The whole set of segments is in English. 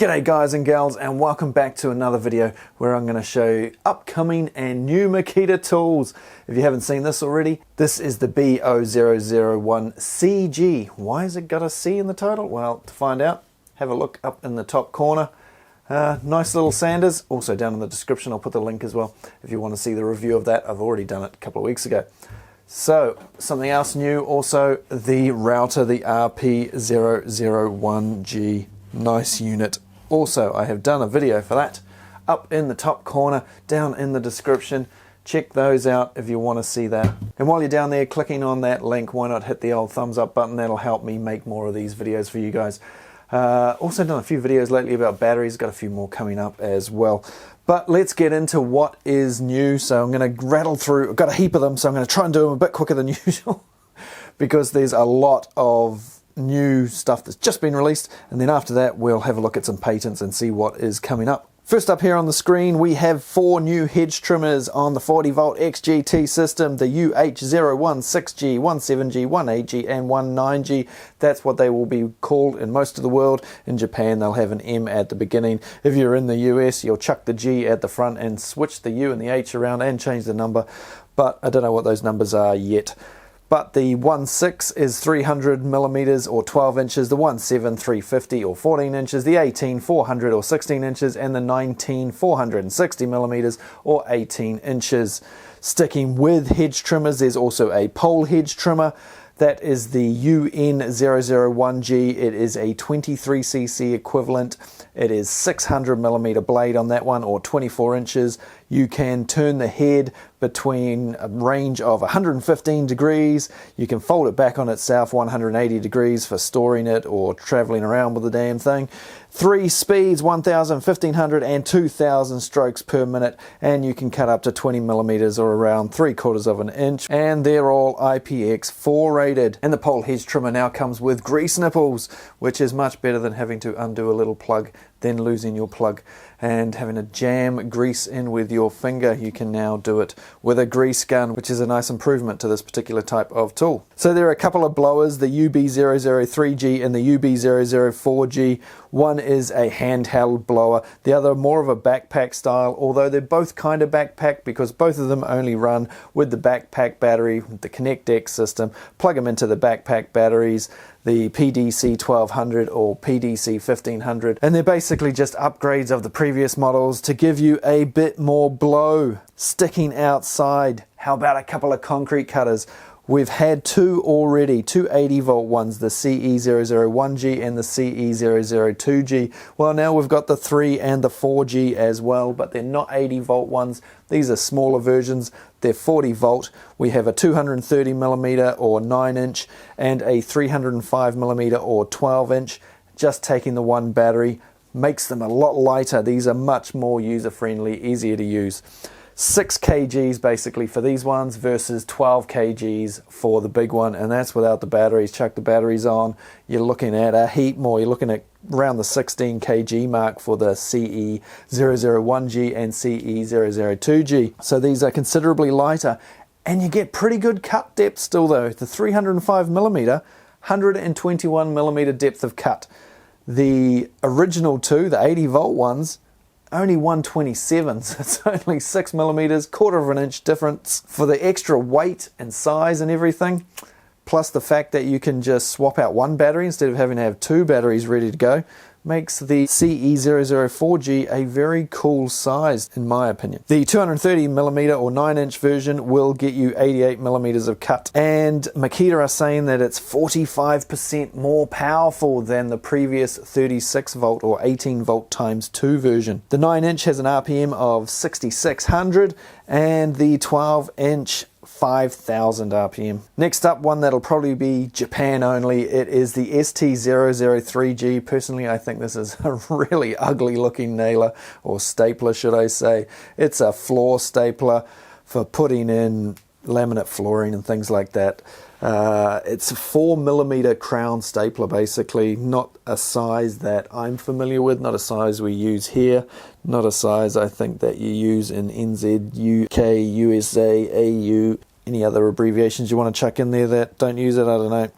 G'day guys and gals, and welcome back to another video where I'm going to show you upcoming and new Makita tools. If you haven't seen this already, this is the B0001CG. Why has it got a C in the title? Well, to find out, have a look up in the top corner. Nice little sanders, also down in the description. I'll put the link as well if you want to see the review of that. I've already done it a couple of weeks ago. So, something else new also, the router, the RP001G. Nice unit. Also, I have done a video for that up in the top corner, down in the description. Check those out if you want to see that. And while you're down there clicking on that link, why not hit the old thumbs up button? That'll help me make more of these videos for you guys. Also done a few videos lately about batteries, got a few more coming up as well. But let's get into what is new. So I'm going to rattle through, I've got a heap of them, so I'm going to try and do them a bit quicker than usual because there's a lot of new stuff that's just been released, and then after that we'll have a look at some patents and see what is coming up. First up here on the screen we have 4 new hedge trimmers on the 40V XGT system, the UH016G, 17G, 18G and 19G. That's what they will be called in most of the world. In Japan they'll have an M at the beginning. If you're in the US you'll chuck the G at the front and switch the U and the H around and change the number, but I don't know what those numbers are yet. But the 16 is 300mm or 12 inches, the 17 350 or 14 inches, the 18 400 or 16 inches, and the 19 460mm or 18 inches. Sticking with hedge trimmers, there's also a pole hedge trimmer. That is the UN001G. It is a 23cc equivalent. It is 600mm blade on that one, or 24 inches. You can turn the head between a range of 115 degrees. You can fold it back on itself 180 degrees for storing it or traveling around with the damn thing. 3 speeds, 1000, 1500 and 2000 strokes per minute, and you can cut up to 20mm or around 3/4 of an inch, and they're all IPX4 rated. And the pole hedge trimmer now comes with grease nipples, which is much better than having to undo a little plug, then losing your plug and having to jam grease in with your finger. You can now do it with a grease gun, which is a nice improvement to this particular type of tool. So there are a couple of blowers, the UB003G and the UB004G. One is a handheld blower, the other more of a backpack style, although they're both kind of backpack because both of them only run with the backpack battery, the Connect X system. Plug them into the backpack batteries, the PDC 1200 or PDC 1500, and they're basically just upgrades of the previous models to give you a bit more blow. Sticking outside, how about a couple of concrete cutters? We've had 2 already, 2 80V ones, the CE001G and the CE002G. Well, now we've got the 3 and the 4G as well, but they're not 80V ones. These are smaller versions. They're 40V. We have a 230mm or 9 inch and a 305mm or 12 inch. Just taking the one battery makes them a lot lighter. These are much more user-friendly, easier to use. 6 kgs basically for these ones versus 12 kgs for the big one, and that's without the batteries. Chuck the batteries on, you're looking at a heap more. You're looking at around the 16 kg mark for the CE001G and CE002G. So these are considerably lighter, and you get pretty good cut depth still though. The 305mm, 121mm depth of cut. The original 2, the 80V ones, only 127, so it's only 6mm, 1/4 of an inch difference. For the extra weight and size and everything, plus the fact that you can just swap out one battery instead of having to have 2 batteries ready to go, makes the CE004G a very cool size in my opinion. The 230mm or 9 inch version will get you 88mm of cut, and Makita are saying that it's 45% more powerful than the previous 36V or 18V times 2 version. The 9 inch has an RPM of 6600 and the 12 inch 5000 RPM. Next up, one that'll probably be Japan only. It is the ST003G. Personally, I think this is a really ugly looking nailer, or stapler should I say. It's a floor stapler for putting in laminate flooring and things like that. It's a 4mm crown stapler basically, not a size that I'm familiar with, not a size we use here, not a size I think that you use in NZ, UK, USA, AU, any other abbreviations you want to chuck in there that don't use it, I don't know.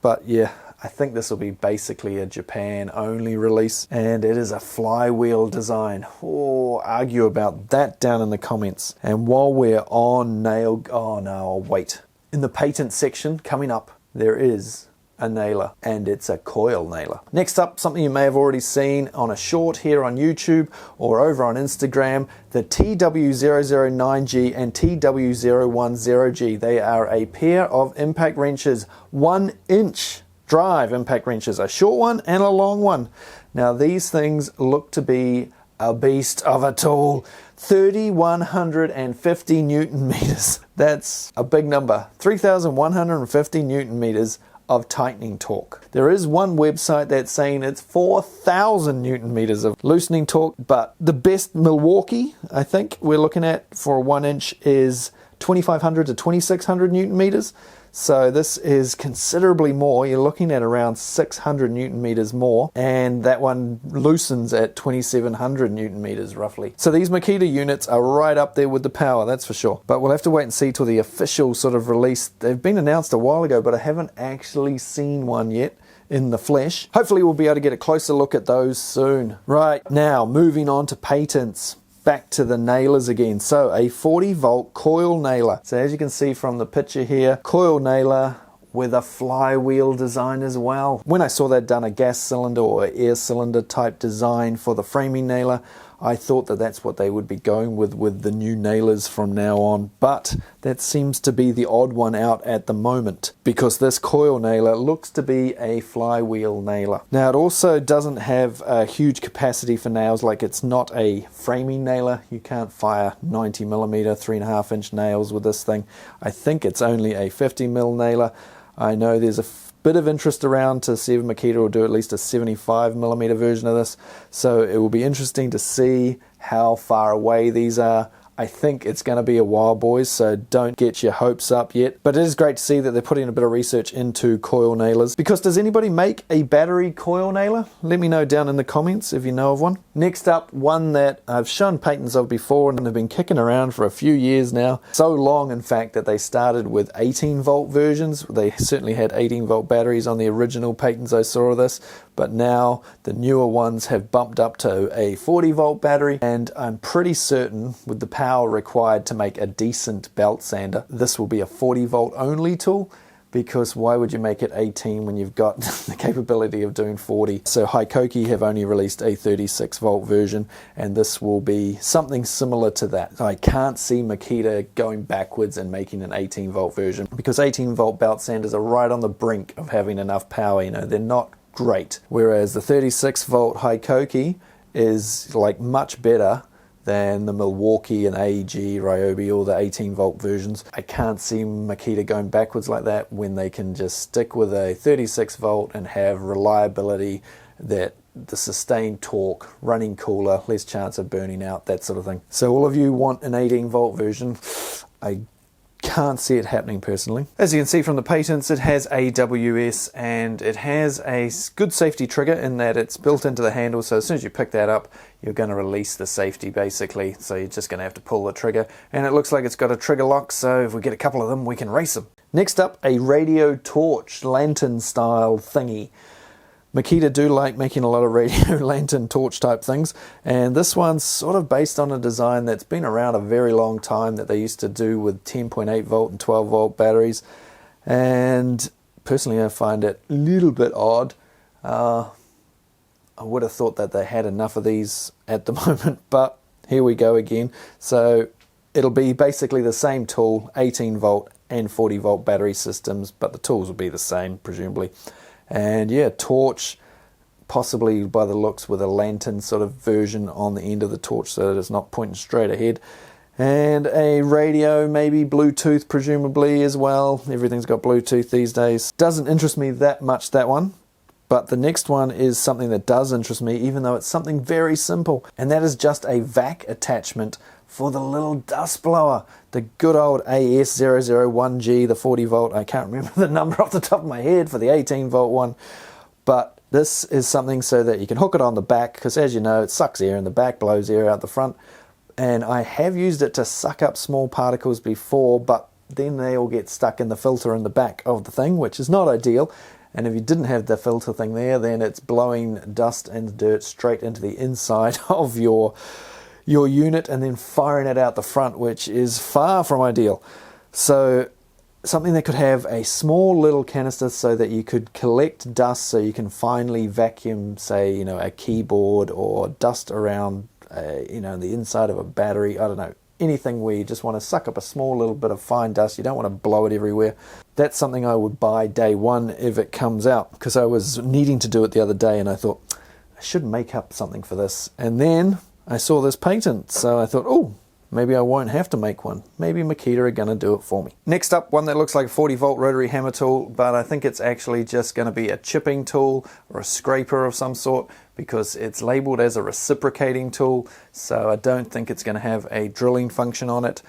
But yeah, I think this will be basically a Japan only release, and it is a flywheel design. Argue about that down in the comments. And while we're on nail, oh no, I'll wait. In the patent section coming up, there is a nailer, and it's a coil nailer. Next up, something you may have already seen on a short here on YouTube or over on Instagram, the TW009G and TW010G. They are a pair of impact wrenches, 1 inch drive impact wrenches, a short one and a long one. Now these things look to be a beast of a tool. 3,150 Newton meters. That's a big number. 3,150 Newton meters of tightening torque. There is one website that's saying it's 4,000 Newton meters of loosening torque, but the best Milwaukee, I think we're looking at for a 1 inch is 2,500 to 2,600 Newton meters. So this is considerably more. You're looking at around 600 Newton meters more, and that one loosens at 2,700 Newton meters roughly. So these Makita units are right up there with the power, that's for sure. But we'll have to wait and see till the official sort of release. They've been announced a while ago, but I haven't actually seen one yet in the flesh. Hopefully we'll be able to get a closer look at those soon. Right, now moving on to patents. Back to the nailers again. So a 40 volt coil nailer. So as you can see from the picture here, coil nailer with a flywheel design as well. When I saw that done, a gas cylinder or air cylinder type design for the framing nailer, I thought that that's what they would be going with the new nailers from now on, but that seems to be the odd one out at the moment, because this coil nailer looks to be a flywheel nailer. Now it also doesn't have a huge capacity for nails, like it's not a framing nailer. You can't fire 90mm 3.5 inch nails with this thing. I think it's only a 50mm nailer. I know there's a bit of interest around to see if Makita will do at least a 75mm version of this, so it will be interesting to see how far away these are. I think it's going to be a while, boys, so don't get your hopes up yet. But it is great to see that they're putting a bit of research into coil nailers. Because does anybody make a battery coil nailer? Let me know down in the comments if you know of one. Next up, one that I've shown patents of before and they've been kicking around for a few years now. So long, in fact, that they started with 18 volt versions. They certainly had 18 volt batteries on the original patents I saw of this. But now the newer ones have bumped up to a 40 volt battery, and I'm pretty certain with the power required to make a decent belt sander, this will be a 40 volt only tool, because why would you make it 18 when you've got the capability of doing 40? So Hikoki have only released a 36 volt version, and this will be something similar to that. I can't see Makita going backwards and making an 18 volt version, because 18 volt belt sanders are right on the brink of having enough power. You know, they're not great, whereas the 36 volt Hikoki is like much better than the Milwaukee and AEG, Ryobi, or the 18 volt versions. I can't see Makita going backwards like that when they can just stick with a 36 volt and have reliability, that the sustained torque, running cooler, less chance of burning out, that sort of thing. So all of you want an 18 volt version. I can't see it happening personally. As you can see from the patents, it has AWS, and it has a good safety trigger in that it's built into the handle, so as soon as you pick that up, you're going to release the safety basically, so you're just going to have to pull the trigger, and it looks like it's got a trigger lock, so if we get a couple of them, we can race them. Next up, a radio torch lantern style thingy. Makita do like making a lot of radio lantern torch type things, and this one's sort of based on a design that's been around a very long time that they used to do with 10.8 volt and 12 volt batteries, and personally I find it a little bit odd. I would have thought that they had enough of these at the moment, but here we go again. So it'll be basically the same tool, 18 volt and 40 volt battery systems, but the tools will be the same presumably. And yeah, torch, possibly by the looks with a lantern sort of version on the end of the torch so that it's not pointing straight ahead. And a radio, maybe Bluetooth presumably as well. Everything's got Bluetooth these days. Doesn't interest me that much, that one. But the next one is something that does interest me, even though it's something very simple. And that is just a vac attachment for the little dust blower. The good old AS001G, the 40 volt. I can't remember the number off the top of my head for the 18 volt one. But this is something so that you can hook it on the back, because as you know, it sucks air in the back, blows air out the front. And I have used it to suck up small particles before, but then they all get stuck in the filter in the back of the thing, which is not ideal. and if you didn't have the filter thing there, then it's blowing dust and dirt straight into the inside of your unit and then firing it out the front, which is far from ideal. So something that could have a small little canister so that you could collect dust, so you can finally vacuum, say, you know, a keyboard, or dust around you know, the inside of a battery, I don't know, anything where you just want to suck up a small little bit of fine dust, you don't want to blow it everywhere. That's something I would buy day one if it comes out, because I was needing to do it the other day and I thought I should make up something for this, and then I saw this patent, so I thought, oh, maybe I won't have to make one. Maybe Makita are going to do it for me. Next up, one that looks like a 40-volt rotary hammer tool, but I think it's actually just going to be a chipping tool or a scraper of some sort, because it's labeled as a reciprocating tool, so I don't think it's going to have a drilling function on it.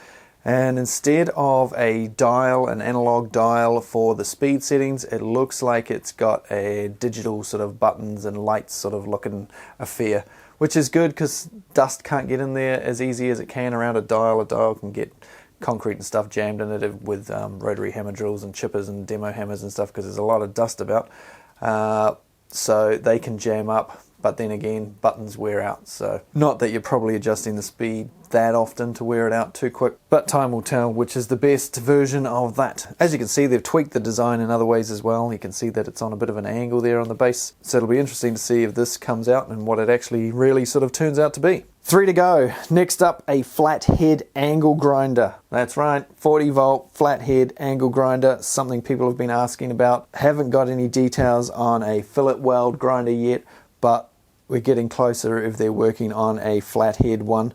And instead of a dial, an analog dial for the speed settings, it looks like it's got a digital sort of buttons and lights sort of looking affair, which is good because dust can't get in there as easy as it can around a dial. A dial can get concrete and stuff jammed in it with rotary hammer drills and chippers and demo hammers and stuff, because there's a lot of dust about. So they can jam up, but then again, buttons wear out. So not that you're probably adjusting the speed that often to wear it out too quick, but time will tell which is the best version of that. As you can see, they've tweaked the design in other ways as well. You can see that it's on a bit of an angle there on the base. So it'll be interesting to see if this comes out and what it actually really sort of turns out to be. 3 to go. Next up, a flathead angle grinder. That's right, 40 volt flathead angle grinder, something people have been asking about. Haven't got any details on a fillet weld grinder yet, but we're getting closer if they're working on a flathead one.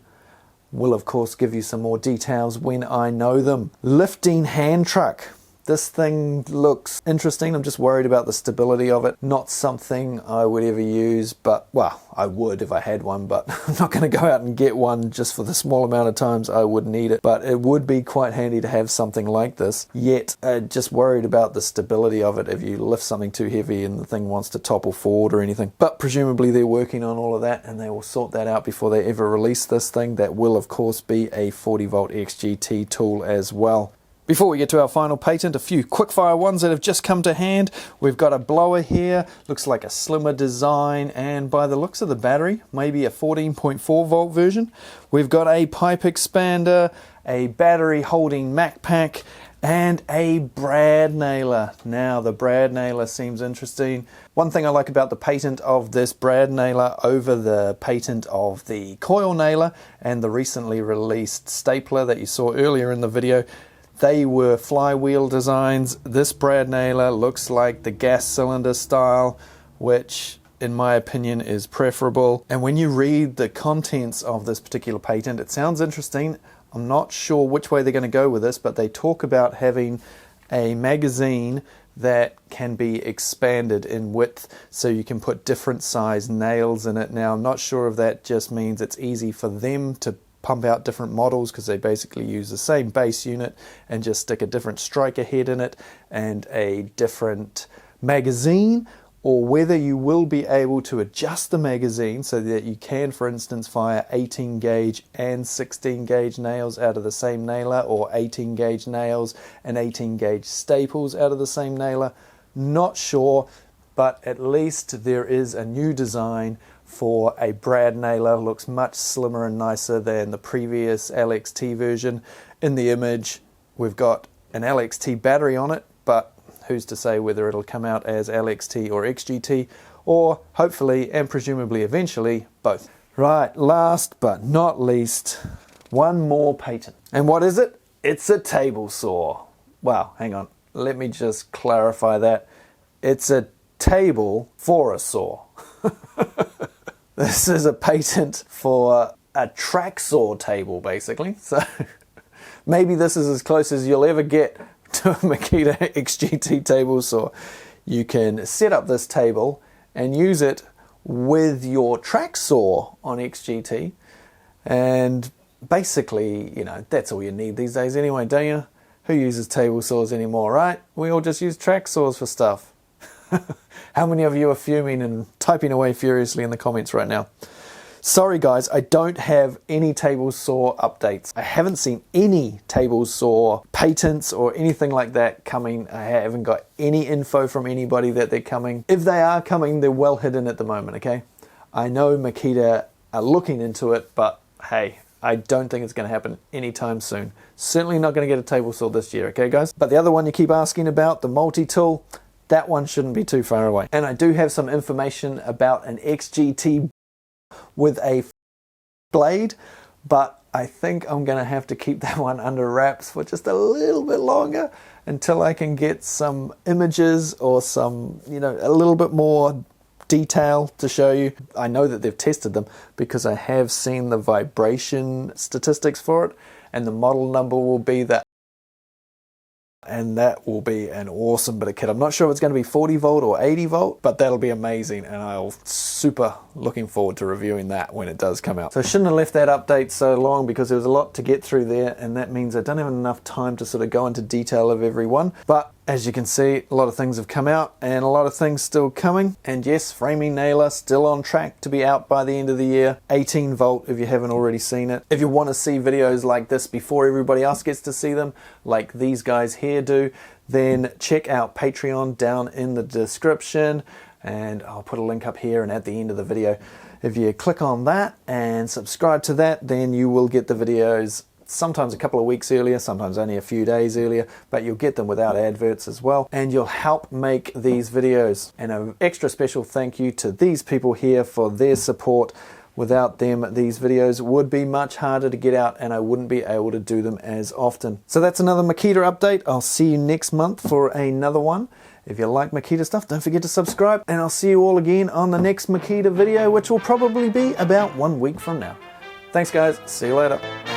We'll of course give you some more details when I know them. Lifting hand truck. This thing looks interesting. I'm just worried about the stability of it. Not something I would ever use, but, well, I would if I had one, but I'm not going to go out and get one just for the small amount of times I would need it. But it would be quite handy to have something like this. Yet, just worried about the stability of it if you lift something too heavy and the thing wants to topple forward or anything. But presumably they're working on all of that and they will sort that out before they ever release this thing. That will, of course, be a 40 volt XGT tool as well. Before we get to our final patent, a few quickfire ones that have just come to hand. We've got a blower here, looks like a slimmer design, and by the looks of the battery, maybe a 14.4 volt version. We've got a pipe expander, a battery holding Mac pack, and a brad nailer. Now the brad nailer seems interesting. One thing I like about the patent of this brad nailer over the patent of the coil nailer and the recently released stapler that you saw earlier in the video, they were flywheel designs. This brad nailer looks like the gas cylinder style, which in my opinion is preferable. And when you read the contents of this particular patent, it sounds interesting. I'm not sure which way they're going to go with this, but they talk about having a magazine that can be expanded in width so you can put different size nails in it. Now I'm not sure if that just means it's easy for them to pump out different models, because they basically use the same base unit and just stick a different striker head in it and a different magazine, or whether you will be able to adjust the magazine so that you can, for instance, fire 18 gauge and 16 gauge nails out of the same nailer, or 18 gauge nails and 18 gauge staples out of the same nailer. Not sure, but at least there is a new design for a brad nailer. Looks much slimmer and nicer than the previous LXT version. In the image we've got an LXT battery on it, but who's to say whether it'll come out as LXT or XGT, or hopefully and presumably eventually both. Right, last but not least, one more patent. And what is it? It's a table saw. Wow, hang on, let me just clarify that. It's a table for a saw. This is a patent for a track saw table, basically. So maybe this is as close as you'll ever get to a Makita XGT table saw. You can set up this table and use it with your track saw on XGT, and basically, you know, that's all you need these days anyway, don't you? Who uses table saws anymore, right? We all just use track saws for stuff. How many of you are fuming and typing away furiously in the comments right now? Sorry guys, I don't have any table saw updates. I haven't seen any table saw patents or anything like that coming. I haven't got any info from anybody that they're coming. If they are coming, they're well hidden at the moment, okay? I know Makita are looking into it, but hey, I don't think it's going to happen anytime soon. Certainly not going to get a table saw this year, okay guys? But the other one you keep asking about, the multi-tool, that one shouldn't be too far away. And I do have some information about an XGT with a blade, but I think I'm going to have to keep that one under wraps for just a little bit longer until I can get some images or some, you know, a little bit more detail to show you. I know that they've tested them because I have seen the vibration statistics for it, and the model number will be that, and that will be an awesome bit of kit. I'm not sure if it's going to be 40 volt or 80 volt, but that'll be amazing, and I'll super looking forward to reviewing that when it does come out. So I shouldn't have left that update so long because there was a lot to get through there, and that means I don't have enough time to sort of go into detail of every one. But as you can see, a lot of things have come out and a lot of things still coming. And yes, framing nailer still on track to be out by the end of the year. 18 volt if you haven't already seen it. If you want to see videos like this before everybody else gets to see them, like these guys here do, then check out Patreon down in the description. And I'll put a link up here and at the end of the video. If you click on that and subscribe to that, then you will get the videos sometimes a couple of weeks earlier, sometimes only a few days earlier, but you'll get them without adverts as well, and you'll help make these videos. And an extra special thank you to these people here for their support. Without them, these videos would be much harder to get out and I wouldn't be able to do them as often. So that's another Makita update. I'll see you next month for another one. If you like Makita stuff, don't forget to subscribe, and I'll see you all again on the next Makita video, which will probably be about 1 week from now. Thanks guys, see you later.